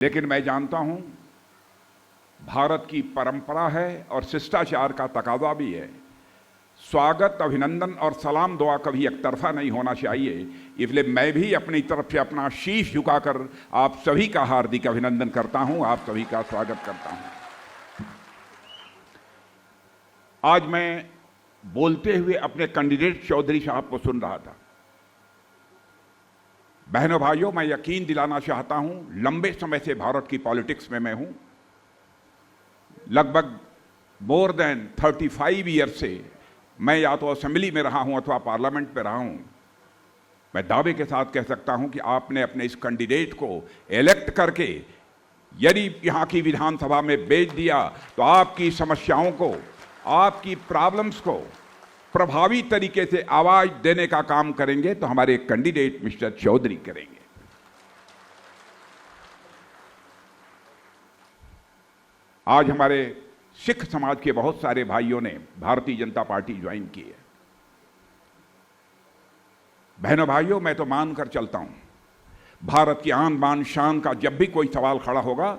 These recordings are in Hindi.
लेकिन मैं जानता हूं भारत की परंपरा है और शिष्टाचार का तकाजा भी है। स्वागत, अभिनंदन और सलाम दुआ कभी एक तरफा नहीं होना चाहिए। इसलिए मैं भी अपनी तरफ से अपना शीश झुकाकर आप सभी का हार्दिक अभिनंदन करता हूं, आप सभी का स्वागत करता हूं। आज मैं बोलते हुए अपने कैंडिडेट चौधरी साहब को सुन रहा था। बहनों भाइयों, मैं यकीन दिलाना चाहता हूं, लंबे समय से भारत की पॉलिटिक्स में मैं हूं। लगभग मोर देन 35 ईयर से मैं या तो असेंबली में रहा हूं अथवा पार्लियामेंट में रहा हूं। मैं दावे के साथ कह सकता हूं कि आपने अपने इस कैंडिडेट को इलेक्ट करके यदि यहां की विधानसभा में भेज दिया तो आपकी समस्याओं को, आपकी प्रॉब्लम्स को प्रभावी तरीके से आवाज देने का काम करेंगे तो हमारे कैंडिडेट मिस्टर चौधरी करेंगे। आज हमारे सिख समाज के बहुत सारे भाइयों ने भारतीय जनता पार्टी ज्वाइन की है। बहनों भाइयों, मैं तो मानकर चलता हूं, भारत की आन बान शान का जब भी कोई सवाल खड़ा होगा,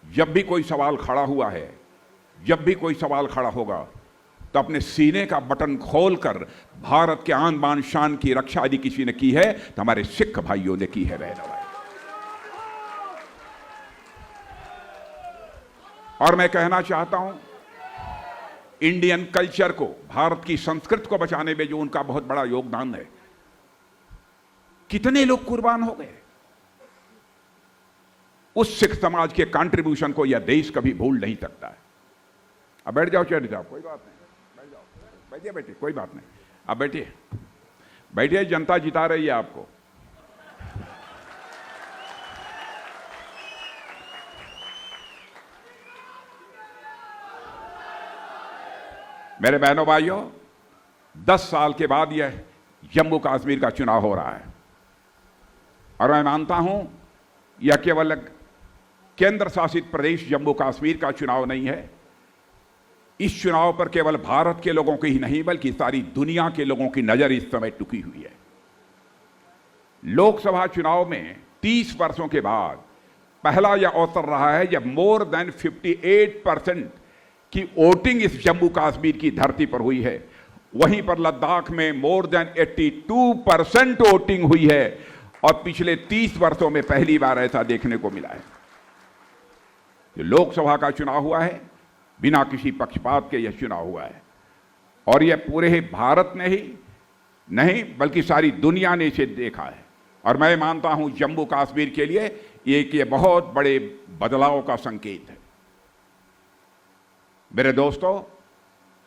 जब भी कोई सवाल खड़ा हुआ है, जब भी कोई सवाल खड़ा होगा तो अपने सीने का बटन खोलकर भारत के आन बान शान की रक्षा यदि किसी ने की है तो हमारे सिख भाइयों ने की है। बहनों भाई, और मैं कहना चाहता हूं, इंडियन कल्चर को, भारत की संस्कृति को बचाने में जो उनका बहुत बड़ा योगदान है, कितने लोग कुर्बान हो गए, उस सिख समाज के कंट्रीब्यूशन को यह देश कभी भूल नहीं सकता है। अब बैठ जाओ चौधरी साहब, कोई बात नहीं, बैठ जाओ, बैठिए बैठिए, कोई बात नहीं, अब बैठिए बैठिए, जनता जिता रही है आपको। मेरे बहनों भाइयों, 10 साल के बाद यह जम्मू कश्मीर का चुनाव हो रहा है और मैं मानता हूं यह केवल केंद्र शासित प्रदेश जम्मू कश्मीर का चुनाव नहीं है। इस चुनाव पर केवल भारत के लोगों की ही नहीं बल्कि सारी दुनिया के लोगों की नजर इस समय टिकी हुई है। लोकसभा चुनाव में 30 वर्षों के बाद पहला यह अवसर रहा है जब मोर देन 58% की वोटिंग इस जम्मू कश्मीर की धरती पर हुई है। वहीं पर लद्दाख में मोर देन 82% वोटिंग हुई है और पिछले 30 वर्षों में पहली बार ऐसा देखने को मिला है। जो लोकसभा का चुनाव हुआ है, बिना किसी पक्षपात के यह चुनाव हुआ है और यह पूरे भारत ने ही नहीं बल्कि सारी दुनिया ने इसे देखा है। और मैं मानता हूं जम्मू कश्मीर के लिए ये बहुत बड़े बदलाव का संकेत है। मेरे दोस्तों,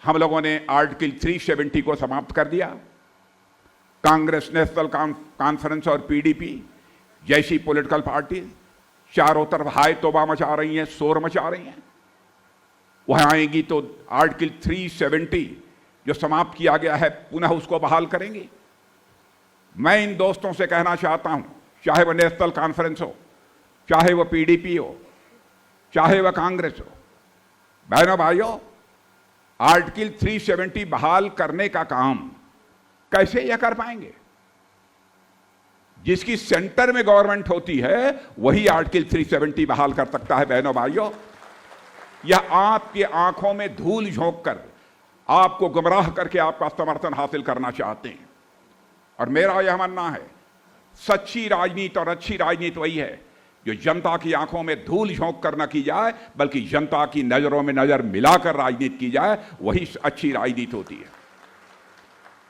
हम लोगों ने आर्टिकल 370 को समाप्त कर दिया। कांग्रेस, नेशनल कॉन्फ्रेंस और पीडीपी जैसी पॉलिटिकल पार्टी चारों तरफ हाय तौबा मचा रही हैं, शोर मचा रही हैं। वहां आएंगी तो आर्टिकल 370 जो समाप्त किया गया है पुनः उसको बहाल करेंगी। मैं इन दोस्तों से कहना चाहता हूं, चाहे वह नेशनल कॉन्फ्रेंस हो, चाहे वह पीडीपी हो, चाहे वह कांग्रेस हो, बहनों भाइयों, आर्टिकल 370 बहाल करने का काम कैसे यह कर पाएंगे? जिसकी सेंटर में गवर्नमेंट होती है वही आर्टिकल 370 बहाल कर सकता है। बहनों भाइयों, यह आपकी आंखों में धूल झोंक कर आपको गुमराह करके आपका समर्थन हासिल करना चाहते हैं। और मेरा यह मानना है, सच्ची राजनीति और अच्छी राजनीति वही है जो जनता की आंखों में धूल झोंक कर न की जाए बल्कि जनता की नजरों में नजर मिलाकर राजनीति की जाए, वही अच्छी राजनीति होती है।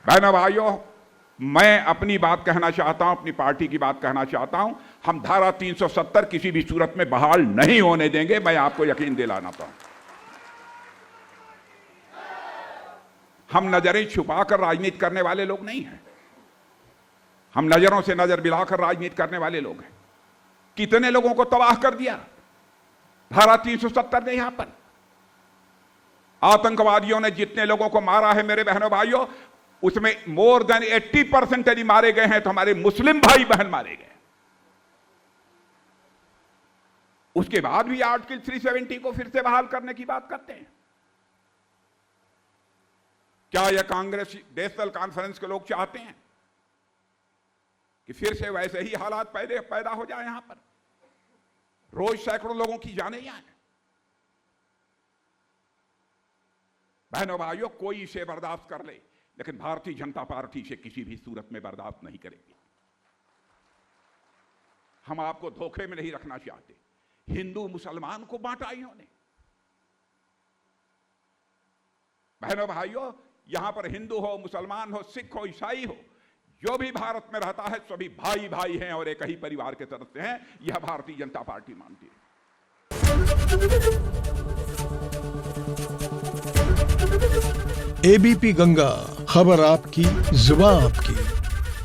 बहनों भाइयों, मैं अपनी बात कहना चाहता हूं, अपनी पार्टी की बात कहना चाहता हूं। हम धारा 370 किसी भी सूरत में बहाल नहीं होने देंगे, मैं आपको यकीन दिलाना चाहता हूं। हम नजरें छुपाकर राजनीति करने वाले लोग नहीं हैं, हम नजरों से नजर मिलाकर राजनीति करने वाले लोग हैं। कितने लोगों को तबाह कर दिया धारा 370 ने। यहां पर आतंकवादियों ने जितने लोगों को मारा है मेरे बहनों भाइयों, उसमें मोर देन 80% यदि मारे गए हैं तो हमारे मुस्लिम भाई बहन मारे गए। उसके बाद भी आर्टिकल 370 को फिर से बहाल करने की बात करते हैं। क्या यह कांग्रेस, नेशनल कॉन्फ्रेंस के लोग चाहते हैं कि फिर से वैसे ही हालात पैदा हो जाए? यहां पर रोज सैकड़ों लोगों की जानें जाएं। बहनों भाइयों, कोई इसे बर्दाश्त कर ले, लेकिन भारतीय जनता पार्टी इसे किसी भी सूरत में बर्दाश्त नहीं करेगी। हम आपको धोखे में नहीं रखना चाहते। हिंदू मुसलमान को बांटा इन्होंने। बहनों भाइयों, यहां पर हिंदू हो, मुसलमान हो, सिख हो, ईसाई हो, जो भी भारत में रहता है सभी भाई भाई हैं और एक ही परिवार के सदस्य हैं। यह भारतीय जनता पार्टी मानती है। एबीपी गंगा, खबर आपकी, जुबान आपकी।